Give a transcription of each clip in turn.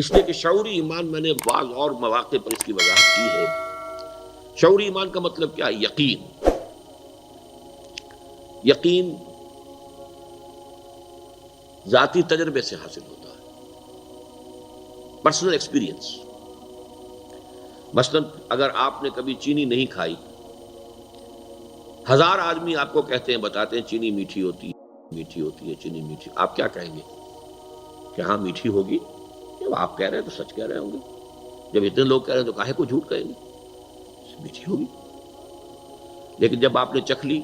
اس لیے کہ شعوری ایمان میں نے بعض اور مواقع پر اس کی وضاحت کی ہے. شعوری ایمان کا مطلب کیا ہے؟ یقین. یقین ذاتی تجربے سے حاصل ہوتا ہے، پرسنل ایکسپیرینس. مثلا اگر آپ نے کبھی چینی نہیں کھائی، 1000 آدمی آپ کو کہتے ہیں، بتاتے ہیں چینی میٹھی ہوتی ہے، میٹھی ہوتی ہے، چینی میٹھی، آپ کیا کہیں گے کہ ہاں میٹھی ہوگی؟ جب آپ کہہ رہے ہیں تو سچ کہہ رہے ہوں گے. جب اتنے لوگ کہہ رہے ہیں تو کاہے کو جھوٹ کہیں گے؟ میٹھی ہوگی. لیکن جب آپ نے چکھ لی،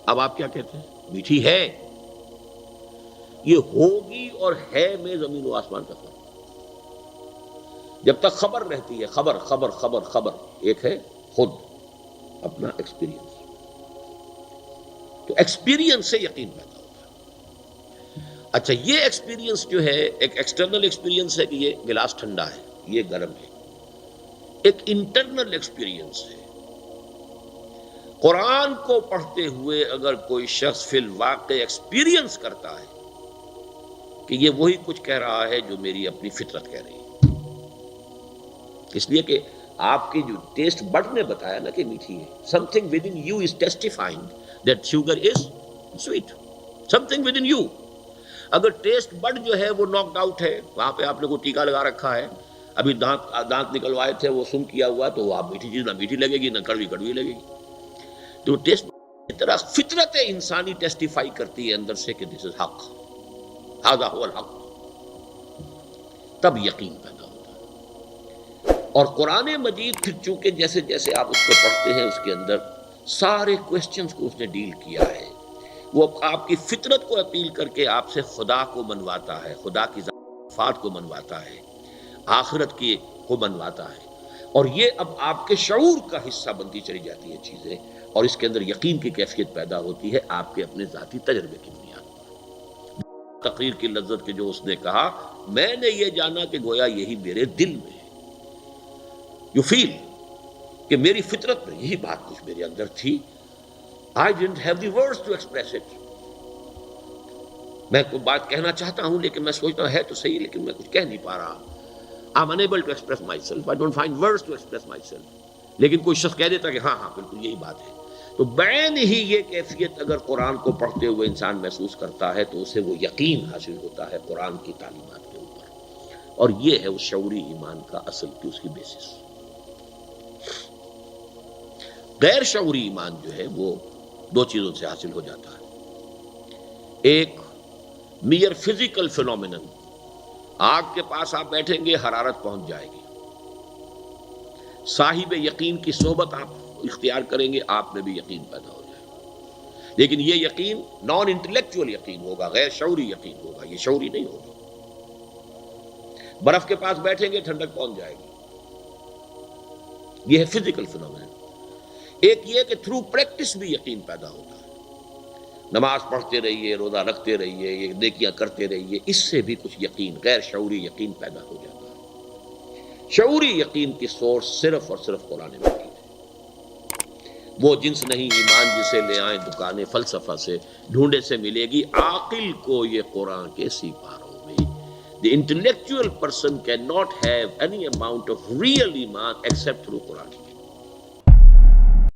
اب آپ کیا کہتے ہیں؟ میٹھی ہے. یہ ہوگی اور ہے میں زمین و آسمان کا فرق. جب تک خبر رہتی ہے، خبر خبر خبر خبر، ایک ہے خود اپنا ایکسپیرینس. تو ایکسپیرینس سے یقین پیدا ہوتا ہے. اچھا، یہ ایکسپیرینس جو ہے ایک ایکسٹرنل ایکسپیرینس ہے کہ یہ گلاس ٹھنڈا ہے، یہ گرم ہے. ایک انٹرنل ایکسپیرینس ہے. قرآن کو پڑھتے ہوئے اگر کوئی شخص فی الواقع ایکسپیرینس کرتا ہے کہ یہ وہی کچھ کہہ رہا ہے جو میری اپنی فطرت کہہ رہی ہے. اس لیے کہ آپ کی جو ٹیسٹ بڈ نے بتایا نا کہ میٹھی ہے. Something within you is testifying that sugar is sweet. Something within you. اگر ٹیسٹ بڈ جو ہے وہ ناکڈ آؤٹ ہے، وہاں پہ آپ نے کوئی ٹیکا لگا رکھا ہے، ابھی دانت نکلوائے تھے، وہ سن کیا ہوا، تو آپ میٹھی چیز نہ میٹھی لگے گی، نہ کڑوی کڑوی لگے گی. تو ٹیسٹ اس طرح فطرت انسانی ٹیسٹیفائی کرتی ہے اندر سے کہ دس از حق، ھذا ھو الحق. تب یقین پیدا ہوتا ہے. اور قرآن مجید پھر چونکہ جیسے جیسے آپ اس کو پڑھتے ہیں، اس کے اندر سارے کوسچنز کو اس نے ڈیل کیا ہے. وہ آپ کی فطرت کو اپیل کر کے آپ سے خدا کو منواتا ہے، خدا کی صفات کو منواتا ہے، آخرت کی کو منواتا ہے. اور یہ اب آپ کے شعور کا حصہ بنتی چلی جاتی ہیں چیزیں، اور اس کے اندر یقین کی کیفیت پیدا ہوتی ہے آپ کے اپنے ذاتی تجربے کی بنیاد پر. تقریر کی لذت کے جو اس نے کہا، میں نے یہ جانا کہ گویا یہی میرے دل میں ہے. یو فیل کہ میری فطرت میں یہی بات کچھ میرے اندر تھی. I didn't have the words to express it. میں کوئی بات کہنا چاہتا ہوں لیکن میں سوچتا ہوں ہے تو صحیح، لیکن میں کچھ کہہ نہیں پا رہا. I'm unable to express myself. I don't find words to express myself. لیکن کوئی شخص کہہ دیتا کہ ہاں ہاں بالکل یہی بات ہے. تو بعین ہی یہ کیفیت اگر قرآن کو پڑھتے ہوئے انسان محسوس کرتا ہے تو اسے وہ یقین حاصل ہوتا ہے قرآن کی تعلیمات کے اوپر. اور یہ ہے اس شعوری ایمان کا اصل کی اس کی بیسس. غیر شعوری ایمان جو ہے وہ دو چیزوں سے حاصل ہو جاتا ہے. ایک میئر فزیکل فینومینن، آگ کے پاس آپ بیٹھیں گے حرارت پہنچ جائے گی. صاحب یقین کی صحبت آپ اختیار کریں گے، آپ میں بھی یقین پیدا ہو جائے گا. لیکن یہ یقین نان انٹلیکچوئل یقین ہوگا، غیر شعوری یقین ہوگا، یہ شعوری نہیں ہوگا. برف کے پاس بیٹھیں گے ٹھنڈک پہنچ جائے گی، یہ ہے فزیکل فینومینن. ایک یہ کہ تھرو پریکٹس بھی یقین پیدا ہوتا ہے. نماز پڑھتے رہیے، روزہ رکھتے رہیے، یہ نیکیاں کرتے رہیے، اس سے بھی کچھ یقین غیر شعوری یقین پیدا ہو جاتا ہے. شعوری یقین کی سورس صرف اور صرف قرآن مجید ہے. وہ جنس نہیں ایمان جسے لے آئیں دکانیں فلسفہ سے، ڈھونڈے سے ملے گی عاقل کو یہ قرآن کے سیپاروں میں. The intellectual person cannot have any amount of real iman except through Quran.